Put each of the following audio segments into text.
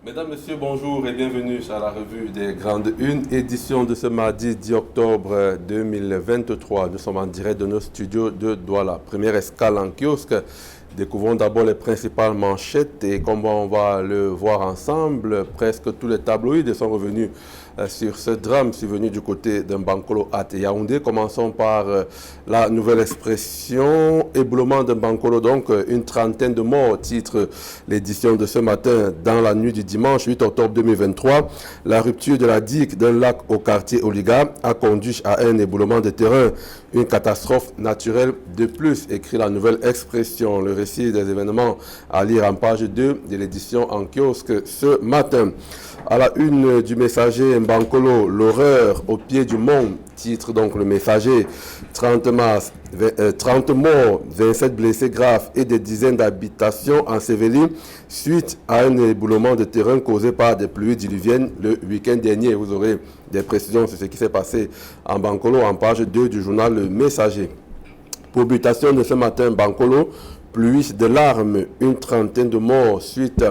Mesdames, Messieurs, bonjour et bienvenue à la revue des Grandes Unes, édition de ce mardi 10 octobre 2023. Nous sommes en direct de nos studios de Douala. Première escale en kiosque. Découvrons d'abord les principales manchettes et comme on va le voir ensemble, presque tous les tabloïds sont revenus sur ce drame survenu du côté d'un Bankolo à Yaoundé. Commençons par la nouvelle expression, éboulement d'un Bankolo, donc une trentaine de morts, titre l'édition de ce matin dans la nuit du dimanche 8 octobre 2023. La rupture de la digue d'un lac au quartier Oliga a conduit à un éboulement de terrain, une catastrophe naturelle de plus, écrit la nouvelle expression. Le récit des événements à lire en page 2 de l'édition en kiosque ce matin. À la une du Messager, Bankolo, l'horreur au pied du monde, titre donc le Messager, 30 morts, 27 blessés graves et des dizaines d'habitations ensevelies suite à un éboulement de terrain causé par des pluies diluviennes le week-end dernier. Vous aurez des précisions sur ce qui s'est passé en Bankolo en page 2 du journal Le Messager. Publication de ce matin, Bankolo, pluie de larmes, une trentaine de morts suite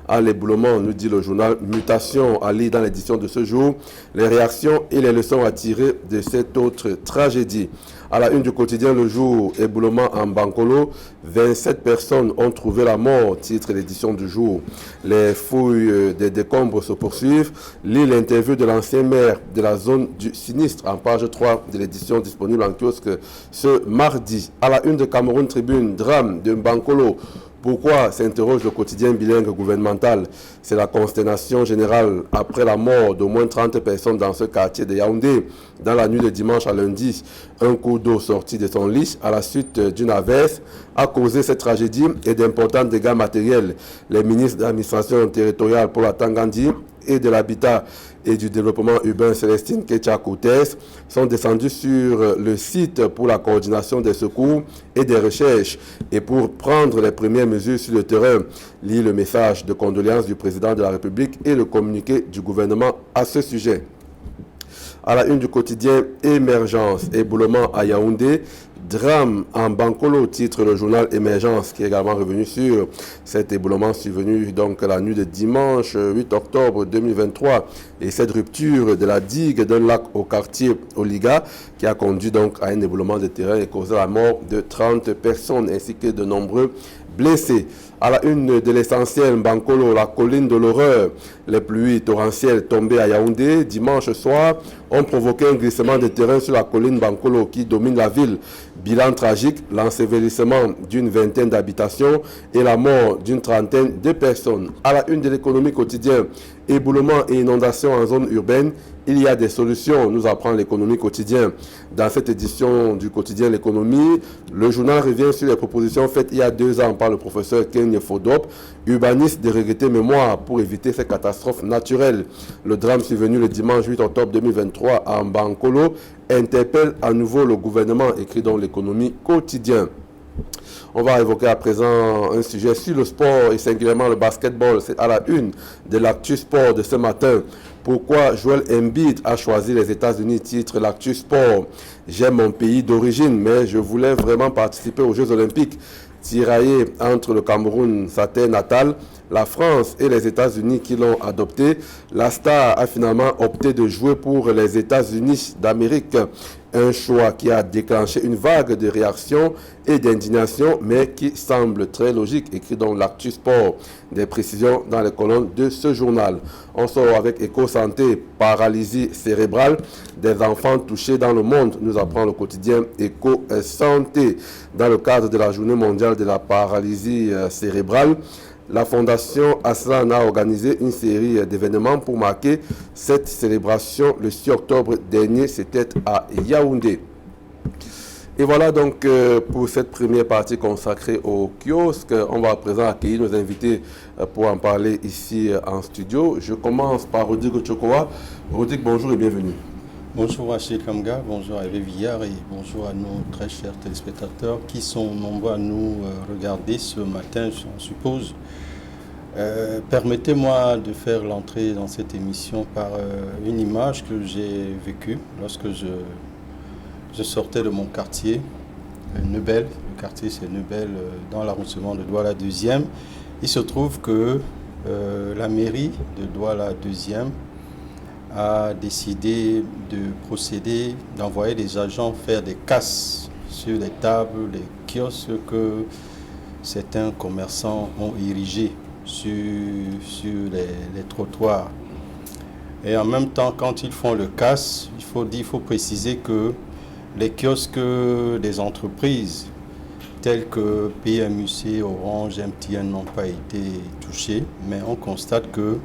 à l'éboulement, nous dit le journal Mutation, à lire dans l'édition de ce jour, les réactions et les leçons à tirer de cette autre tragédie. À la une du quotidien Le Jour, éboulement en Bankolo, 27 personnes ont trouvé la mort, titre l'édition du jour. Les fouilles des décombres se poursuivent. Lit l'interview de l'ancien maire de la zone du sinistre en page 3 de l'édition disponible en kiosque ce mardi. À la une de Cameroun Tribune, drame de Bankolo. Pourquoi s'interroge le quotidien bilingue gouvernemental? C'est la consternation générale après la mort d'au moins 30 personnes dans ce quartier de Yaoundé. Dans la nuit de dimanche à lundi, un cours d'eau sorti de son lit à la suite d'une averse a causé cette tragédie et d'importants dégâts matériels. Les ministres de l'administration territoriale pour la Tangandi et de l'habitat et du développement urbain Célestine Ketcha-Koutes sont descendus sur le site pour la coordination des secours et des recherches et pour prendre les premières mesures sur le terrain. Lit le message de condoléances du président de la République et le communiqué du gouvernement à ce sujet. À la une du quotidien Émergence, éboulement à Yaoundé, drame en Bankolo, titre le journal Émergence, qui est également revenu sur cet éboulement survenu donc la nuit de dimanche 8 octobre 2023 et cette rupture de la digue d'un lac au quartier Oliga qui a conduit donc à un éboulement de terrain et causé la mort de 30 personnes ainsi que de nombreux blessés. À la une de l'essentiel, Bankolo, la colline de l'horreur, les pluies torrentielles tombées à Yaoundé dimanche soir ont provoqué un glissement de terrain sur la colline Bankolo qui domine la ville. Bilan tragique, l'ensevelissement d'une vingtaine d'habitations et la mort d'une trentaine de personnes. À la une de l'économie quotidienne, éboulement et inondations en zone urbaine, il y a des solutions, nous apprend l'économie quotidienne. Dans cette édition du quotidien L'économie, le journal revient sur les propositions faites il y a 2 ans par le professeur Ken Fodop, urbaniste de regretter mémoire pour éviter ces catastrophes naturelles. Le drame survenu le dimanche 8 octobre 2023 à Bankolo interpelle à nouveau le gouvernement, écrit dans l'économie quotidienne. On va évoquer à présent un sujet sur le sport et singulièrement le basketball. C'est à la une de l'actu sport de ce matin. Pourquoi Joel Embiid a choisi les États-Unis, titre l'actu sport. J'aime mon pays d'origine, mais je voulais vraiment participer aux Jeux Olympiques. Tiraillé entre le Cameroun, sa terre natale, la France et les États-Unis qui l'ont adopté, la star a finalement opté de jouer pour les États-Unis d'Amérique. Un choix qui a déclenché une vague de réactions et d'indignation, mais qui semble très logique, écrit dans l'actu sport. Des précisions dans les colonnes de ce journal. On sort avec Éco-Santé, paralysie cérébrale des enfants touchés dans le monde, nous apprend le quotidien Éco-Santé. Dans le cadre de la journée mondiale de la paralysie cérébrale, la Fondation Aslan a organisé une série d'événements pour marquer cette célébration le 6 octobre dernier. C'était à Yaoundé. Et voilà donc pour cette première partie consacrée au kiosque. On va à présent accueillir nos invités pour en parler ici en studio. Je commence par Rodrigue Chokoa. Rodrigue, bonjour et bienvenue. Bonjour à Cheikh Kamga, bonjour à Eve Villard et bonjour à nos très chers téléspectateurs qui sont nombreux à nous regarder ce matin, je suppose. Permettez-moi de faire l'entrée dans cette émission par une image que j'ai vécue lorsque je sortais de mon quartier, Neubel. Le quartier c'est Neubel dans l'arrondissement de Douala 2e. Il se trouve que la mairie de Douala 2e a décidé de procéder, d'envoyer des agents faire des casses sur les tables, les kiosques que certains commerçants ont érigés sur les trottoirs. Et en même temps, quand ils font le casse, il faut préciser que les kiosques des entreprises telles que PMUC, Orange, MTN n'ont pas été touchés, mais on constate que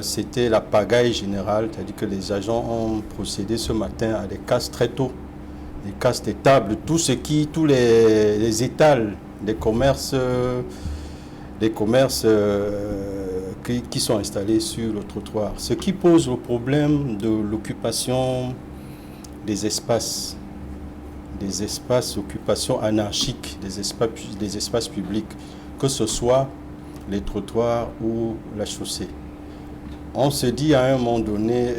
c'était la pagaille générale, c'est-à-dire que les agents ont procédé ce matin à des casses très tôt, des casses des tables, tous les étals des commerces qui sont installés sur le trottoir. Ce qui pose le problème de l'occupation des espaces occupation anarchique des espaces publics, que ce soit les trottoirs ou la chaussée. On se dit à un moment donné,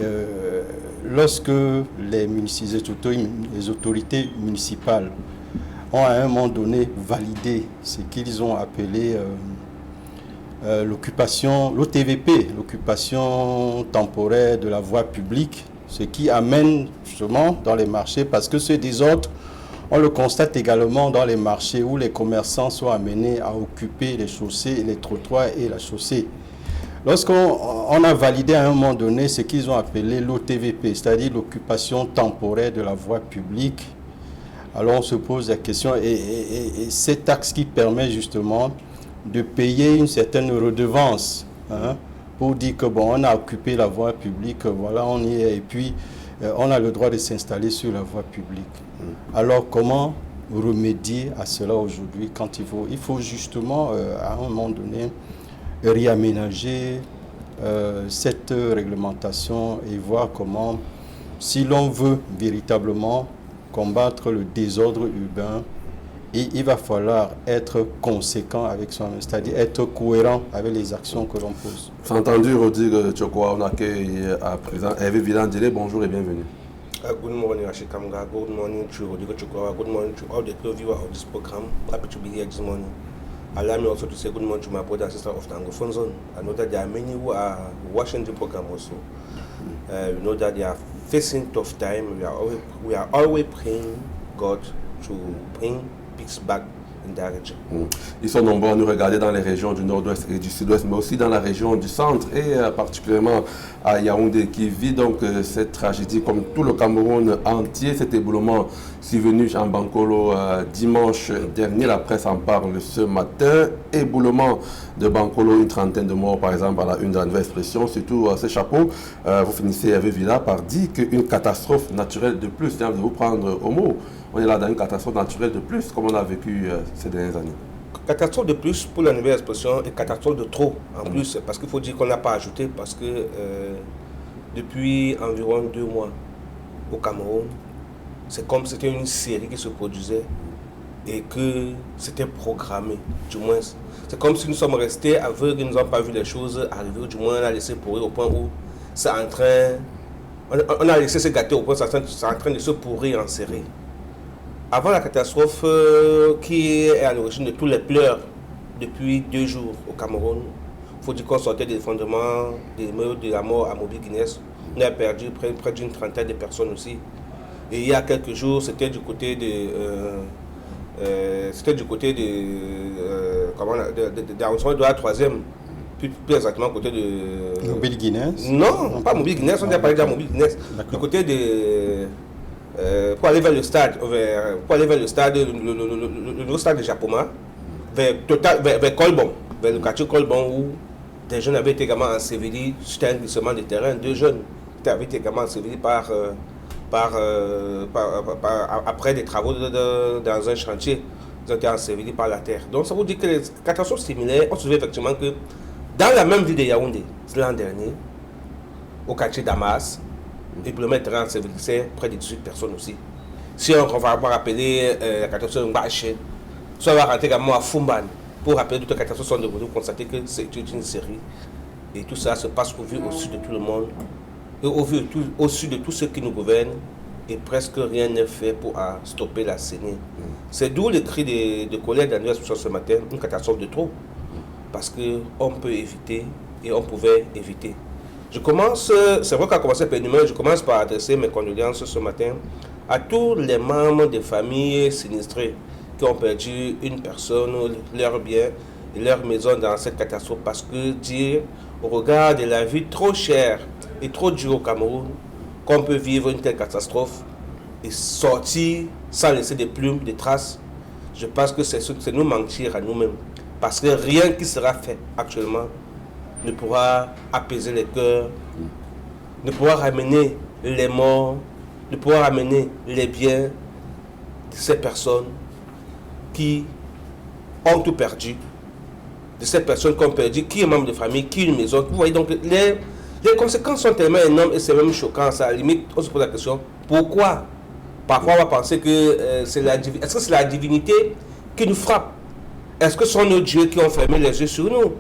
lorsque les autorités municipales ont à un moment donné validé ce qu'ils ont appelé l'OTVP, l'occupation temporaire de la voie publique, ce qui amène justement dans les marchés, parce que ce désordre, on le constate également dans les marchés où les commerçants sont amenés à occuper les chaussées, les trottoirs et la chaussée. Lorsqu'on a validé à un moment donné ce qu'ils ont appelé l'OTVP, c'est-à-dire l'occupation temporaire de la voie publique, alors on se pose la question, et cette taxe qui permet justement de payer une certaine redevance, pour dire que bon, on a occupé la voie publique, voilà, on y est, et puis on a le droit de s'installer sur la voie publique. Alors comment remédier à cela aujourd'hui quand il faut justement à un moment donné réaménager cette réglementation et voir comment, si l'on veut véritablement combattre le désordre urbain, il va falloir être conséquent avec soi-même, c'est-à-dire être cohérent avec les actions que l'on pose. C'est entendu, Rodrigue Tchokwa. On accueille à présent Hervé Villandilé. Bonjour et bienvenue. Good morning, Rashid Kamga. Good morning to Rodrigue Tchokwa. Good morning to all the viewers of this program. Happy to be here this morning. Allow me also to say good morning to my brother and sister of the Anglophone Zone. I know that there are many who are watching the program also. We know that they are facing tough time. We are always praying God to bring peace back in that region. Ils sont nombreux à nous regarder dans les régions du nord-ouest et du sud-ouest, mais aussi dans la région du centre et particulièrement à Yaoundé, qui vit donc cette tragédie comme tout le Cameroun entier. Cet éboulement survenu en Bankolo dimanche dernier, la presse en parle ce matin. Éboulement de Bankolo, une trentaine de morts par exemple à la une de la Nouvelle Expression, surtout ce chapeau. Vous finissez avec Villa par dire qu'une catastrophe naturelle de plus, de vous prendre au mot. On est là dans une catastrophe naturelle de plus, comme on a vécu ces dernières années. Catastrophe de plus pour la Nouvelle Expression et catastrophe de trop en plus, parce qu'il faut dire qu'on n'a pas ajouté, parce que depuis environ 2 mois au Cameroun, c'est comme si c'était une série qui se produisait et que c'était programmé, du moins. C'est comme si nous sommes restés aveugles et nous n'avons pas vu les choses arriver, ou du moins on a laissé pourrir au point où c'est en train... On a laissé se gâter au point où c'est en train de se pourrir en série. Avant la catastrophe qui est à l'origine de tous les pleurs depuis 2 jours au Cameroun, il faut dire qu'on sortait des effondrements, de la mort à Moby-Guinness. On a perdu près d'une trentaine de personnes aussi. Et il y a quelques jours, c'était du côté de la 3e, plus exactement côté de... Moby-Guinness? Non, pas Moby-Guinness, on a parlé de Moby-Guinness. Du côté de... pour aller vers le stade, le nouveau stade de Japoma, vers Colbon, vers le quartier Colbon, où des jeunes avaient été également ensevelis, c'était un glissement de terrain, 2 jeunes avaient été également ensevelis après des travaux dans un chantier, ils ont été ensevelis par la terre. Donc ça veut dire que les catastrophes similaires, on se souvient effectivement que dans la même ville de Yaoundé, l'an dernier, au quartier Damas, l'éboulement de terrain ensevelissait près de 18 personnes aussi. Si on va rappeler la catastrophe de Mbaché, soit on va rentrer également à Fumban pour rappeler toutes les catastrophes sont devenues, constater que c'est une série. Et tout ça se passe au vu au-dessus de tout le monde, et au-dessus de tous ceux qui nous gouvernent, et presque rien n'est fait pour stopper la saignée. C'est d'où le cri de colère de la Nouvelle Expression ce matin, une catastrophe de trop. parce qu'on peut éviter et on pouvait éviter. C'est vrai qu'à commencer par numéro, je commence par adresser mes condoléances ce matin à tous les membres des familles sinistrées qui ont perdu une personne, leur bien et leur maison dans cette catastrophe. Parce que dire, au regard de la vie trop chère et trop dure au Cameroun, qu'on peut vivre une telle catastrophe et sortir sans laisser de plumes, de traces, je pense que c'est nous mentir à nous-mêmes. Parce que rien qui sera fait actuellement ne pourra apaiser les cœurs, ne pourra ramener les morts, ne pourra ramener les biens de ces personnes qui ont tout perdu, de ces personnes qui ont perdu, qui est membre de famille, qui est une maison. Vous voyez, donc les conséquences sont tellement énormes et c'est même choquant. Ça, à la limite, on se pose la question, pourquoi? Parfois, on va penser que est-ce que c'est la divinité qui nous frappe? Est-ce que ce sont nos dieux qui ont fermé les yeux sur nous?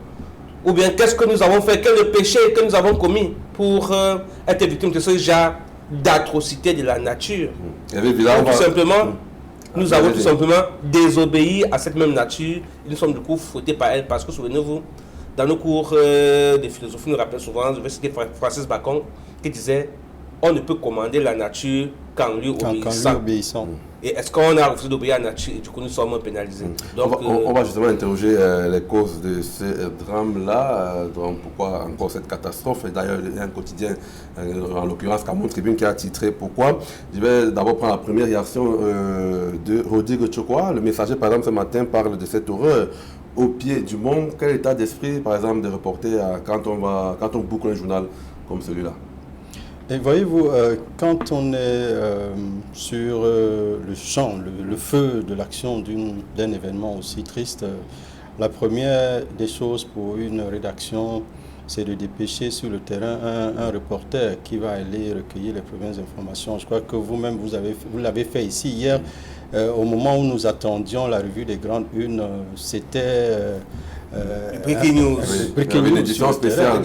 Ou bien qu'est-ce que nous avons fait? Quel est le péché que nous avons commis pour être victimes de ce genre d'atrocité de la nature? Nous avons tout simplement désobéi à cette même nature. Et nous sommes du coup fouettés par elle. Parce que souvenez-vous, dans nos cours de philosophie, nous rappelons souvent, je vais citer Francis Bacon, qui disait on ne peut commander la nature qu'en lui obéissant. Et est-ce qu'on a refusé d'obéir à la nature et du coup nous sommes pénalisés? Donc, on va justement interroger les causes de ce drame-là, pourquoi encore cette catastrophe. Et d'ailleurs, il y a un quotidien, en l'occurrence Cameroun Tribune, qui a titré pourquoi. Je vais d'abord prendre la première réaction de Rodrigue Tchokwa. Le Messager, par exemple, ce matin parle de cette horreur au pied du monde. Quel état d'esprit, par exemple, de reporter quand on boucle un journal comme celui-là? Et voyez-vous, quand on est sur le champ, le feu de l'action d'un événement aussi triste, la première des choses pour une rédaction, c'est de dépêcher sur le terrain un reporter qui va aller recueillir les premières informations. Je crois que vous-même, vous l'avez fait ici hier. Au moment où nous attendions la revue des grandes unes, c'était... Breaking News. Une édition spéciale.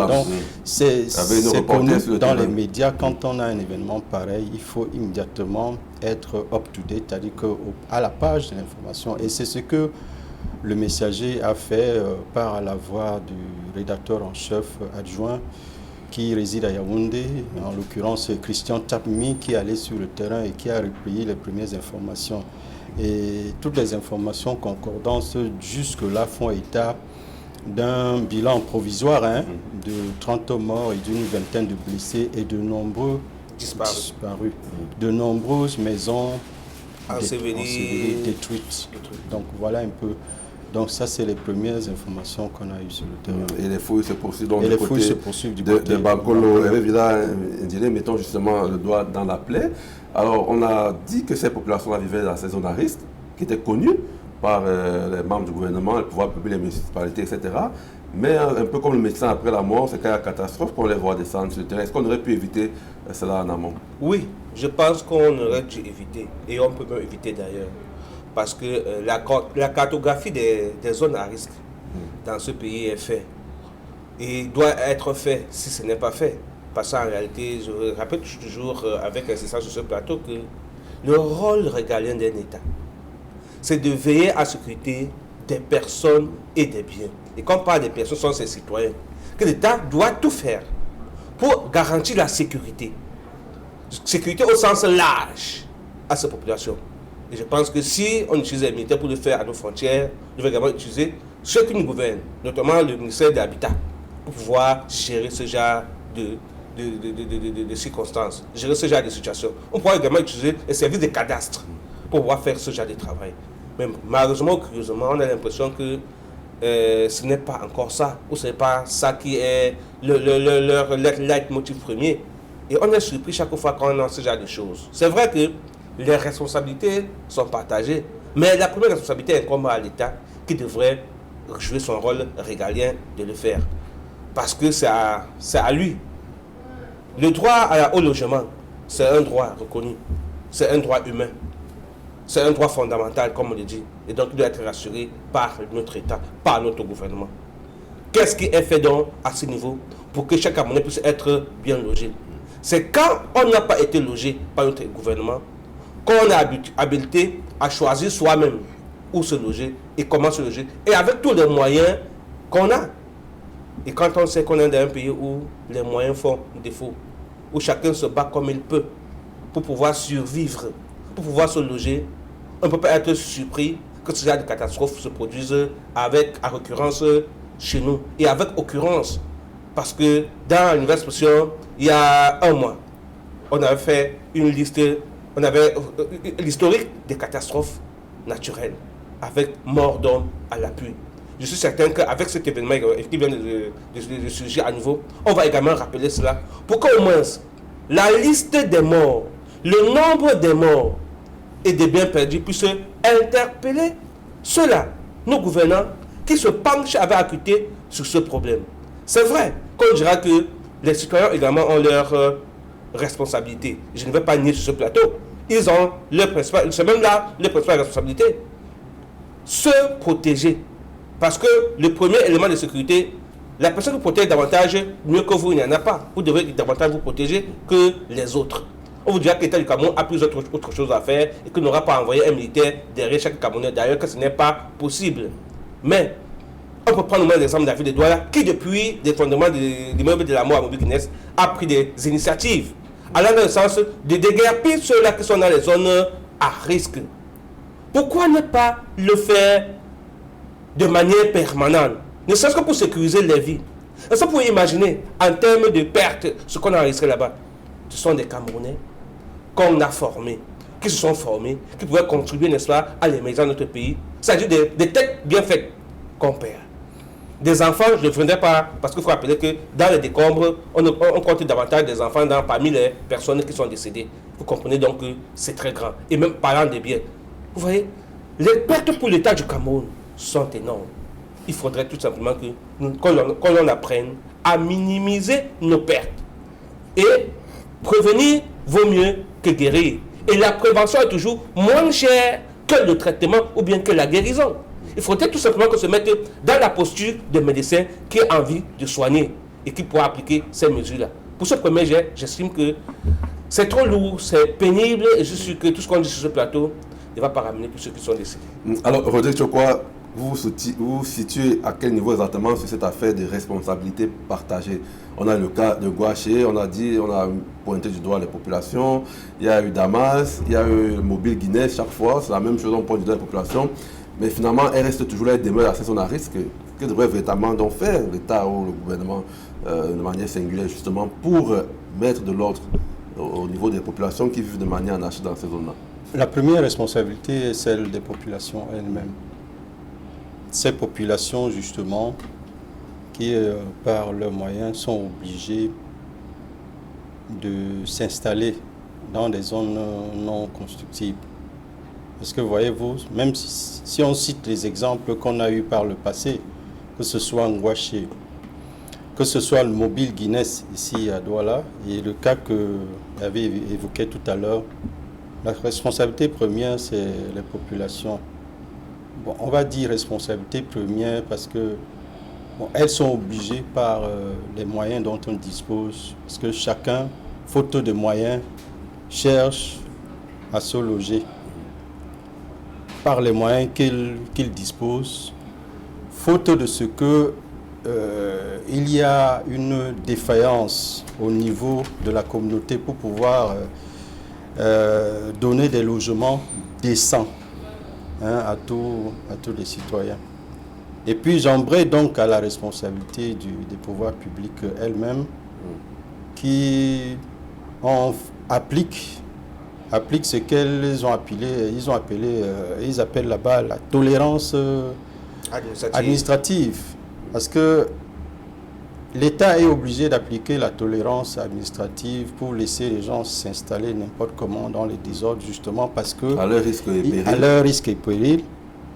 Donc, c'est connu dans les médias, quand on a un événement pareil, il faut immédiatement être up-to-date, c'est-à-dire à la page de l'information. Et c'est ce que le Messager a fait par la voix du rédacteur en chef adjoint qui réside à Yaoundé, en l'occurrence Christian Tapmi, qui est allé sur le terrain et qui a recueilli les premières informations. Et toutes les informations concordantes jusque-là font état d'un bilan provisoire de 30 morts et d'une vingtaine de blessés et de nombreux disparus. De nombreuses maisons ensevelies, détruites. Donc voilà un peu. Donc ça, c'est les premières informations qu'on a eues sur le terrain. Et les fouilles se poursuivent donc du côté de Bankolo. Mettons justement le doigt dans la plaie. Alors, on a dit que ces populations-là vivaient dans ces zones à risque, qui étaient connues par les membres du gouvernement, les pouvoirs publics, les municipalités, etc. Mais un peu comme le médecin après la mort, c'est qu'il y a la catastrophe qu'on les voit descendre sur le terrain. Est-ce qu'on aurait pu éviter cela en amont? Oui, je pense qu'on aurait dû éviter. Et on peut même éviter d'ailleurs. Parce que la cartographie des zones à risque dans ce pays est faite. Et doit être fait si ce n'est pas fait. Parce qu'en réalité, je rappelle toujours avec insistance sur ce plateau que le rôle régalien d'un État, c'est de veiller à la sécurité des personnes et des biens. Et quand on parle des personnes, ce sont ses citoyens. Que l'État doit tout faire pour garantir la sécurité. Sécurité au sens large à ces populations. Et je pense que si on utilise les militaires pour le faire à nos frontières, nous devons également utiliser ceux qui nous gouvernent, notamment le ministère de l'Habitat, pour pouvoir gérer ce genre de circonstances, gérer ce genre de situations. On pourra également utiliser les services de cadastre pour pouvoir faire ce genre de travail. Mais malheureusement, curieusement, on a l'impression que ce n'est pas encore ça, ou ce n'est pas ça qui est leur leitmotiv premier. Et on est surpris chaque fois qu'on a ce genre de choses. C'est vrai que les responsabilités sont partagées, mais la première responsabilité incombe à l'État qui devrait jouer son rôle régalien de le faire. Parce que c'est à lui. Le droit au logement, c'est un droit reconnu, c'est un droit humain, c'est un droit fondamental, comme on le dit, et donc il doit être rassuré par notre État, par notre gouvernement. Qu'est-ce qui est fait donc à ce niveau pour que chaque Camerounais puisse être bien logé? C'est quand on n'a pas été logé par notre gouvernement qu'on a habilité à choisir soi-même où se loger et comment se loger. Et avec tous les moyens qu'on a. Et quand on sait qu'on est dans un pays où les moyens font défaut, où chacun se bat comme il peut pour pouvoir survivre, pour pouvoir se loger, on ne peut pas être surpris que ce genre de catastrophes se produisent à récurrence chez nous. Et avec occurrence, parce que dans l'univers exposition, il y a un mois, on avait fait une liste, on avait l'historique des catastrophes naturelles, avec mort d'hommes à l'appui. Je suis certain qu'avec cet événement qui vient de surgir à nouveau, on va également rappeler cela pour qu'au moins la liste des morts, le nombre des morts et des biens perdus puisse interpeller ceux-là, nos gouvernants, qui se penchent avec acuité sur ce problème. C'est vrai qu'on dira que les citoyens également ont leur responsabilité. Je ne vais pas nier sur ce plateau. Ils ont leur principale, c'est même là leur principale responsabilité. Se protéger. Parce que le premier élément de sécurité, la personne qui protège davantage, mieux que vous, il n'y en a pas. Vous devez davantage vous protéger que les autres. On vous dira que l'État du Cameroun a plus autre chose à faire et qu'il n'aura pas envoyé un militaire derrière chaque Camerounais. D'ailleurs, que ce n'est pas possible. Mais, on peut prendre l'exemple de la ville de Douala, qui depuis les fondements de l'immeuble de la mort à Mobile-Guinness a pris des initiatives allant dans le sens de déguerpir ceux-là qui sont dans les zones à risque. Pourquoi ne pas le faire de manière permanente, ne serait-ce que pour sécuriser les vies? Est-ce que vous pouvez imaginer, en termes de pertes, ce qu'on a enregistré là-bas? Ce sont des Camerounais qu'on a formés, qui se sont formés, qui pouvaient contribuer, n'est-ce pas, à l'émergence de notre pays. C'est-à-dire des têtes bien faites qu'on perd. Des enfants, je ne le ferai pas, parce qu'il faut rappeler que dans les décombres, on compte davantage des enfants parmi les personnes qui sont décédées. Vous comprenez donc que c'est très grand. Et même parlant des biens. Vous voyez, les pertes pour l'État du Cameroun sont énormes. Il faudrait tout simplement qu'on l'on apprenne à minimiser nos pertes. Et prévenir vaut mieux que guérir. Et la prévention est toujours moins chère que le traitement ou bien que la guérison. Il faudrait tout simplement qu'on se mette dans la posture des médecins qui ont envie de soigner et qui pourra appliquer ces mesures-là. Pour ce premier jet, j'estime que c'est trop lourd, c'est pénible et je suis sûr que tout ce qu'on dit sur ce plateau ne va pas ramener tous ceux qui sont décédés. Alors, Roger Tchokwa, vous vous situez à quel niveau exactement sur cette affaire de responsabilité partagée? On a le cas de Gouaché, on a pointé du doigt les populations, il y a eu Damas, il y a eu Mobile Guinness chaque fois, c'est la même chose, on pointe du doigt les populations, mais finalement, elle reste toujours là, elle demeure assez son à risque. Que devrait véritablement donc faire l'État ou le gouvernement de manière singulière justement pour mettre de l'ordre au niveau des populations qui vivent de manière anarchique dans ces zones-là? La première responsabilité est celle des populations elles-mêmes. Ces populations, justement, qui, par leurs moyens, sont obligées de s'installer dans des zones non constructibles. Parce que, voyez-vous, même si on cite les exemples qu'on a eus par le passé, que ce soit Ngouaché, que ce soit le Mobile Guinness ici à Douala, et le cas que j'avais évoqué tout à l'heure, la responsabilité première, c'est les populations. Bon, on va dire responsabilité première parce que elles sont obligées par les moyens dont on dispose. Parce que chacun, faute de moyens, cherche à se loger par les moyens qu'il dispose. Faute de ce que il y a une défaillance au niveau de la communauté pour pouvoir donner des logements décents à tous les citoyens. Et puis j'embraye donc à la responsabilité des pouvoirs publics elles-mêmes qui appliquent ce qu'ils ont appelé, ils appellent là-bas la tolérance administrative. Parce que l'État est obligé d'appliquer la tolérance administrative pour laisser les gens s'installer n'importe comment dans les désordres, justement parce que à leur risque et péril. À leur risque et péril,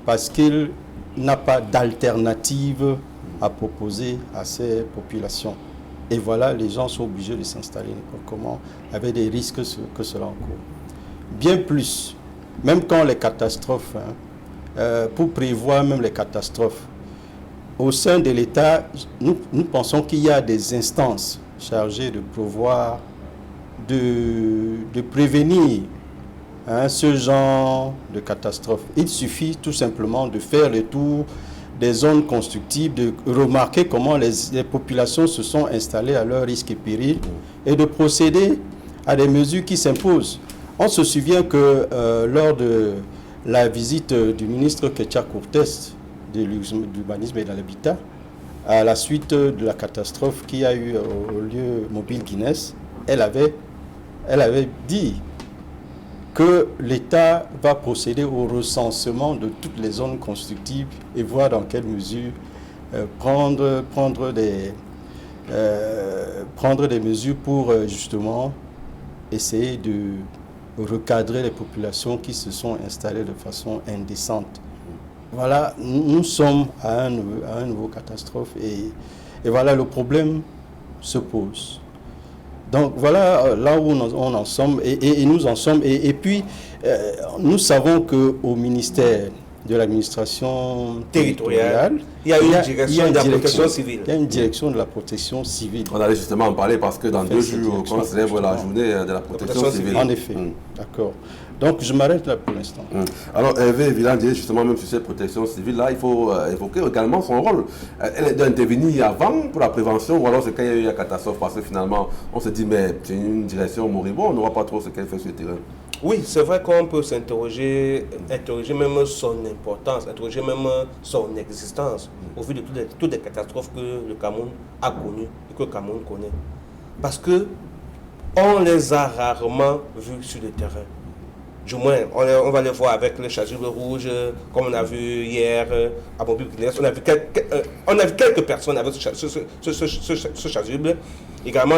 parce qu'il n'a pas d'alternative à proposer à ces populations. Et voilà, les gens sont obligés de s'installer n'importe comment, avec des risques que cela encourt. Bien plus, même quand les catastrophes, pour prévoir même les catastrophes, au sein de l'État, nous pensons qu'il y a des instances chargées de prévoir, de prévenir ce genre de catastrophe. Il suffit tout simplement de faire le tour des zones constructives, de remarquer comment les populations se sont installées à leur risque et péril et de procéder à des mesures qui s'imposent. On se souvient que lors de la visite du ministre Ketia Cortés de l'urbanisme et de l'habitat, à la suite de la catastrophe qui a eu au lieu mobile Guinness, elle avait dit que l'État va procéder au recensement de toutes les zones constructives et voir dans quelle mesure prendre des mesures pour justement essayer de recadrer les populations qui se sont installées de façon indécente. Voilà, nous sommes à un nouveau catastrophe et voilà, le problème se pose. Donc voilà là où on en sommes et nous en sommes. Et puis, nous savons qu'au ministère de l'administration territoriale, il y a une direction de la protection civile. Il y a une direction de la protection civile. On allait justement en parler parce que dans 2 jours, on célèbre la journée de la protection civile. En effet, d'accord. Donc je m'arrête là pour l'instant. Alors Hervé Villandier, justement, même sur cette protection civile-là, il faut évoquer également son rôle. Elle doit intervenir avant pour la prévention ou alors c'est quand il y a eu la catastrophe parce que finalement on se dit mais c'est une direction moribonde, on ne voit pas trop ce qu'elle fait sur le terrain. Oui, c'est vrai qu'on peut s'interroger, interroger même son importance, interroger même son existence au vu de toutes les catastrophes que le Cameroun a connues et que le Cameroun connaît. Parce que on les a rarement vus sur le terrain. Du moins, on va les voir avec les chasubles rouges, comme on a vu hier à Mobile Guinness. On a vu quelques personnes avec ce chasuble. Également,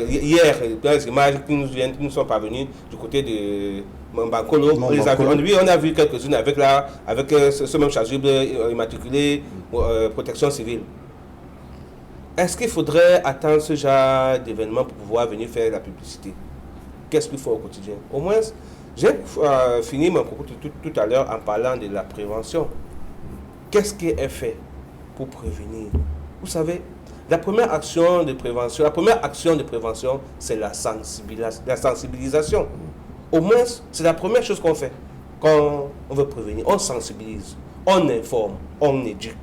hier, dans les images qui nous sont parvenues du côté de Mambakolo, on a vu quelques-unes avec ce même chasuble immatriculé protection civile. Est-ce qu'il faudrait attendre ce genre d'événement pour pouvoir venir faire la publicité? Qu'est-ce qu'il faut au quotidien? Au moins, j'ai fini mon propos tout à l'heure en parlant de la prévention. Qu'est-ce qui est fait pour prévenir? Vous savez, la première action de prévention, c'est la sensibilisation. Au moins, c'est la première chose qu'on fait quand on veut prévenir. On sensibilise, on informe, on éduque.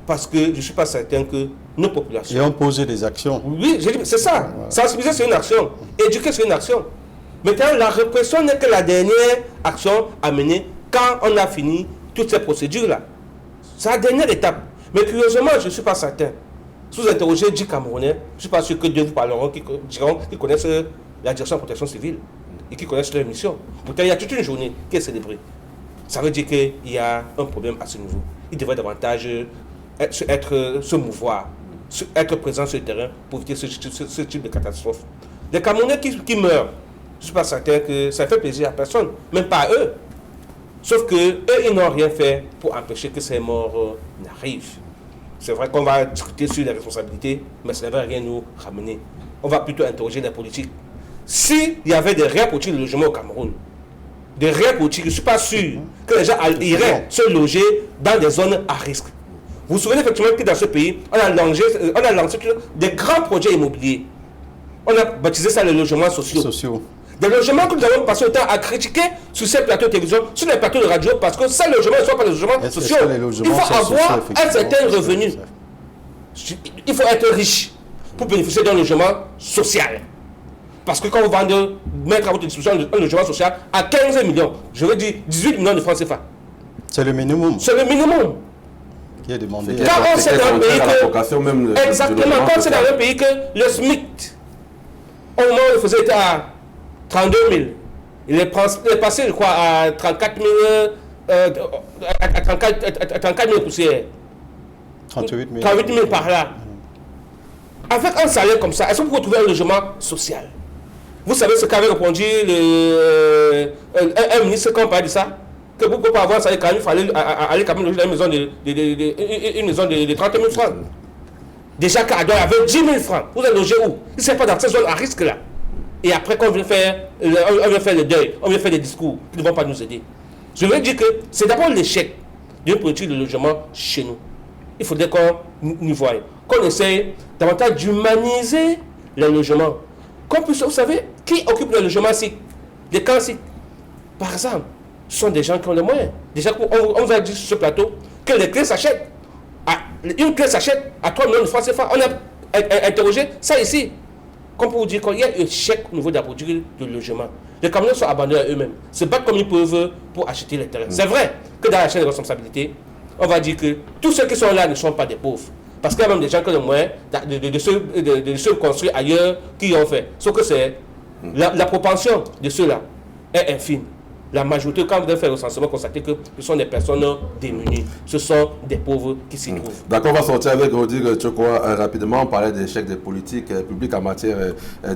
Parce que je ne suis pas certain que nos populations... Et on pose des actions. Oui, c'est ça. Ouais. Sensibiliser, c'est une action. Éduquer, c'est une action. Maintenant, la répression n'est que la dernière action à mener quand on a fini toutes ces procédures-là. C'est la dernière étape. Mais curieusement, je ne suis pas certain. Si vous interrogez 10 Camerounais, je ne suis pas sûr que 2 vous parleront qui connaissent la direction de protection civile et qui connaissent leur mission. Pourtant, il y a toute une journée qui est célébrée. Ça veut dire qu'il y a un problème à ce niveau. Il devrait davantage se mouvoir, être présent sur le terrain pour éviter ce type de catastrophe. Les Camerounais qui meurent, je ne suis pas certain que ça fait plaisir à personne, même pas à eux. Sauf qu'eux, ils n'ont rien fait pour empêcher que ces morts n'arrivent. C'est vrai qu'on va discuter sur les responsabilités, mais ça ne va rien nous ramener. On va plutôt interroger les politiques. S'il y avait des réels politiques de logement au Cameroun, des réels politiques, je ne suis pas sûr que les gens iraient se loger dans des zones à risque. Vous vous souvenez effectivement que dans ce pays, on a lancé des grands projets immobiliers. On a baptisé ça les logements sociaux. Des logements que nous avons passé le temps à critiquer sur ces plateaux de télévision, sur les plateaux de radio, parce que ces logements ne sont pas des logements sociaux. Il faut avoir un certain revenu. Il faut être riche pour bénéficier d'un logement social. Parce que quand on va mettre à votre disposition un logement social à 15 millions, je veux dire 18 millions de francs CFA. C'est le minimum. C'est le minimum. Qui est demandé. Quand on sait dans un pays que... Exactement, quand c'est dans un pays que le SMIC, au moment où il faisait à 32 000, il est passé, je crois, à 34 000 poussières. 38 000. 38 000 par là. Avec un salaire comme ça, est-ce que vous pouvez trouver un logement social? Vous savez ce qu'avait répondu un ministre quand on parlait de ça? Que pour pouvoir avoir un salaire, il fallait aller quand même loger dans une maison de 30 000 francs. Déjà qu'Ador avait 10 000 francs. Vous allez loger où? Il ne sait pas dans ces zones à risque là. Et après, quand on vient faire le deuil, on vient faire des discours qui ne vont pas nous aider. Je veux dire que c'est d'abord l'échec d'une politique de logement chez nous. Il faudrait qu'on y voie. Qu'on essaye davantage d'humaniser les logements. Qu'on puisse, vous savez, qui occupe les logements ici? Les camps ici. par exemple, ce sont des gens qui ont les moyens. Déjà, on va dire sur ce plateau que les clés s'achètent. Une clé s'achète à 3 millions de francs CFA. On a interrogé ça ici. Comme pour vous dire qu'il y a un chèque au niveau de la politique de logement. Les Camerounais sont abandonnés à eux-mêmes. Se battent comme ils peuvent pour acheter les terrains. C'est vrai que dans la chaîne de responsabilité, on va dire que tous ceux qui sont là ne sont pas des pauvres. Parce qu'il y a même des gens qui ont le moyen de se construire ailleurs qui ont fait. Sauf que c'est la propension de ceux-là est infime. La majorité, quand vous avez fait le recensement, constatez que ce sont des personnes démunies. Ce sont des pauvres qui s'y trouvent. D'accord, on va sortir avec Rodrigue Tchokwa rapidement. On parlait des chèques des politiques publiques en matière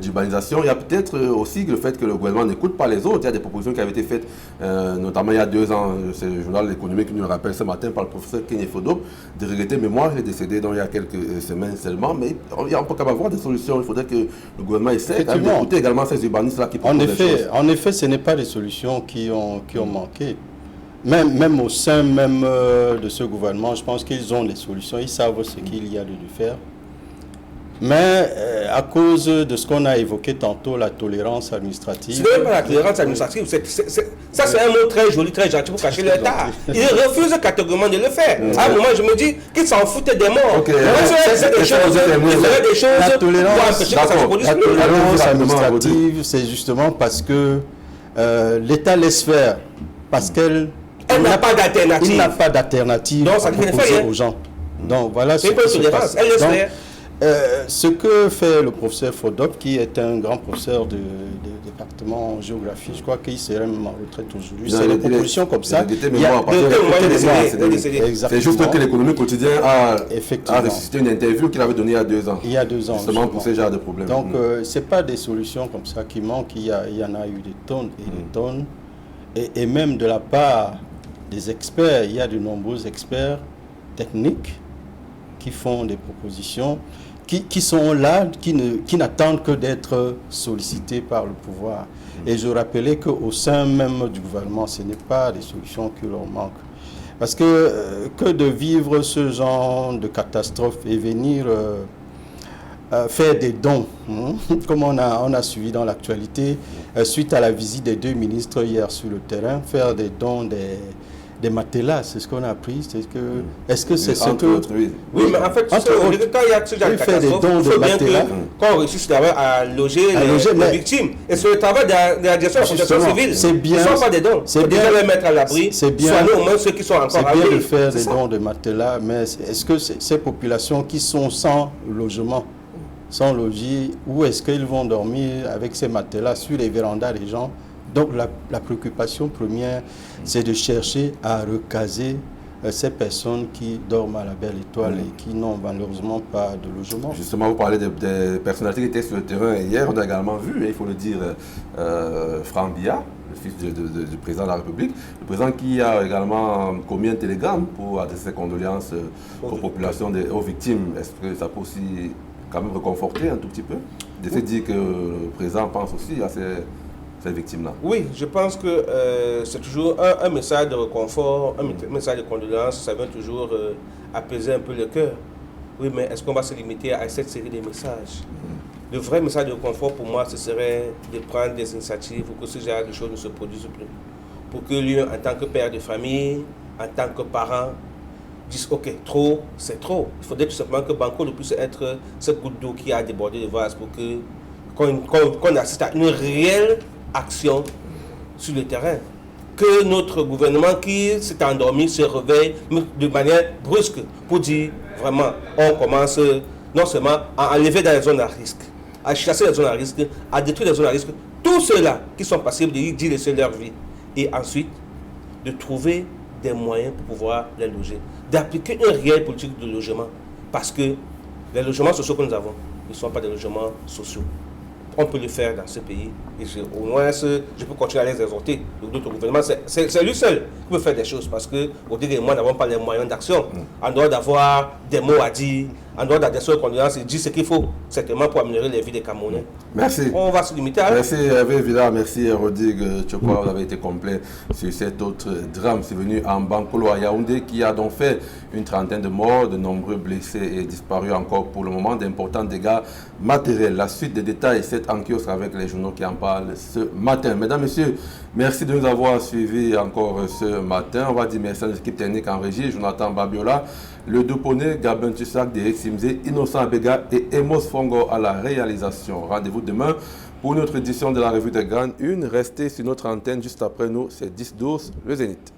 d'urbanisation. Il y a peut-être aussi le fait que le gouvernement n'écoute pas les autres. Il y a des propositions qui avaient été faites, notamment il y a 2 ans. C'est le journal L'économie qui nous le rappelle ce matin par le professeur Kenny Fodo, de regretter mémoire. Il est décédé donc, il y a quelques semaines seulement. Mais on peut quand même avoir des solutions. Il faudrait que le gouvernement essaie d'écouter également ces urbanistes-là qui proposent des choses. En effet, ce n'est pas des solutions qui ont manqué. Même au sein même de ce gouvernement, je pense qu'ils ont des solutions, ils savent ce qu'il y a de faire. Mais à cause de ce qu'on a évoqué tantôt, la tolérance administrative... Ce n'est même pas la tolérance administrative, ça c'est un mot très joli, très gentil pour cacher l'État. Ils refusent catégoriquement de le faire. À un moment, je me dis qu'ils s'en foutaient des morts. C'est des choses... La tolérance administrative, c'est justement parce que l'État laisse faire, parce qu'elle n'a pas d'alternative. Il n'a pas d'alternative à proposer aux gens. Donc voilà ce qui se passe. Elle laisse faire. Ce que fait le professeur Fodop, qui est un grand professeur de département en géographie, je crois qu'il serait même en retraite aujourd'hui. C'est des propositions comme ça. C'est juste que l'économie quotidienne a ressuscité une interview qu'il avait donnée il y a 2 ans. Il y a 2 ans. Justement pour ce genre de problème. Donc, ce n'est pas des solutions comme ça qui manquent. Il y en a eu des tonnes et des tonnes. Et même de la part des experts, il y a de nombreux experts techniques qui font des propositions, qui sont là, qui n'attendent que d'être sollicités par le pouvoir. Et je rappelais qu'au sein même du gouvernement, ce n'est pas des solutions qui leur manquent. Parce que de vivre ce genre de catastrophe et venir faire des dons, comme on a suivi dans l'actualité, suite à la visite des 2 ministres hier sur le terrain, faire des dons des matelas, c'est ce qu'on a appris. Est-ce que c'est ce que... Oui, mais en fait, quand il y a ce genre de catastrophe, il faut bien qu'on réussisse d'abord à loger les victimes. Et sur le travail de la direction de la protection civile, ce ne sont pas des dons. C'est bien les mettre à l'abri, soigner au moins ceux qui sont encore à l'abri. C'est bien de faire des dons de matelas, mais est-ce que ces populations qui sont sans logement, sans logis, où est-ce qu'ils vont dormir avec ces matelas sur les vérandas des gens? Donc la préoccupation première, c'est de chercher à recaser ces personnes qui dorment à la belle étoile et qui n'ont malheureusement pas de logement. Justement, vous parlez des personnalités qui étaient sur le terrain hier. On a également vu, il faut le dire, Franck Biya, le fils du président de la République, le président qui a également commis un télégramme pour adresser ses condoléances aux populations, aux victimes. Est-ce que ça peut aussi quand même réconforter un tout petit peu? De se dire que le président pense aussi à ces victimes-là. Oui, je pense que c'est toujours un message de réconfort, un message de condoléances, ça vient toujours apaiser un peu le cœur. Oui, mais est-ce qu'on va se limiter à cette série de messages? Le vrai message de réconfort pour moi, ce serait de prendre des initiatives pour que ce genre de choses ne se produisent plus. Pour que lui, en tant que père de famille, en tant que parent, dise ok, trop, c'est trop. Il faudrait tout simplement que Banco ne puisse être cette goutte d'eau qui a débordé le vase pour qu'on assiste à une réelle action sur le terrain. Que notre gouvernement qui s'est endormi se réveille de manière brusque pour dire vraiment, on commence non seulement à enlever dans les zones à risque, à chasser les zones à risque, à détruire les zones à risque, tous ceux-là qui sont passibles d'y laisser leur vie. Et ensuite, de trouver des moyens pour pouvoir les loger. D'appliquer une réelle politique de logement. Parce que les logements sociaux que nous avons ne sont pas des logements sociaux. On peut le faire dans ce pays. Et au moins, je peux continuer à les exhorter. D'autres gouvernements, c'est lui seul qui peut faire des choses. Parce que, au début, moi, nous n'avons pas les moyens d'action. En dehors d'avoir des mots à dire, en dehors d'adresser aux condoléances, il dit ce qu'il faut, certainement pour améliorer les vies des Camerounais. Merci. On va se limiter à... Merci Hervé Villa, merci Rodrigue Tchokwa, vous avez été complet sur cet autre drame survenu en Bankolo à Yaoundé qui a donc fait une trentaine de morts, de nombreux blessés et disparus encore pour le moment, d'importants dégâts matériels. La suite des détails, c'est en kiosque avec les journaux qui en parlent ce matin. Mesdames, Messieurs, merci de nous avoir suivis encore ce matin. On va dire merci à l'équipe technique en régie, Jonathan Babiola, le Doponé, Gabin Tussac, Derek Simze, Innocent Abega et Emos Fongo à la réalisation. Rendez-vous demain pour une autre édition de la revue des Grandes Une. Restez sur notre antenne juste après nous, c'est 10-12, le Zénith.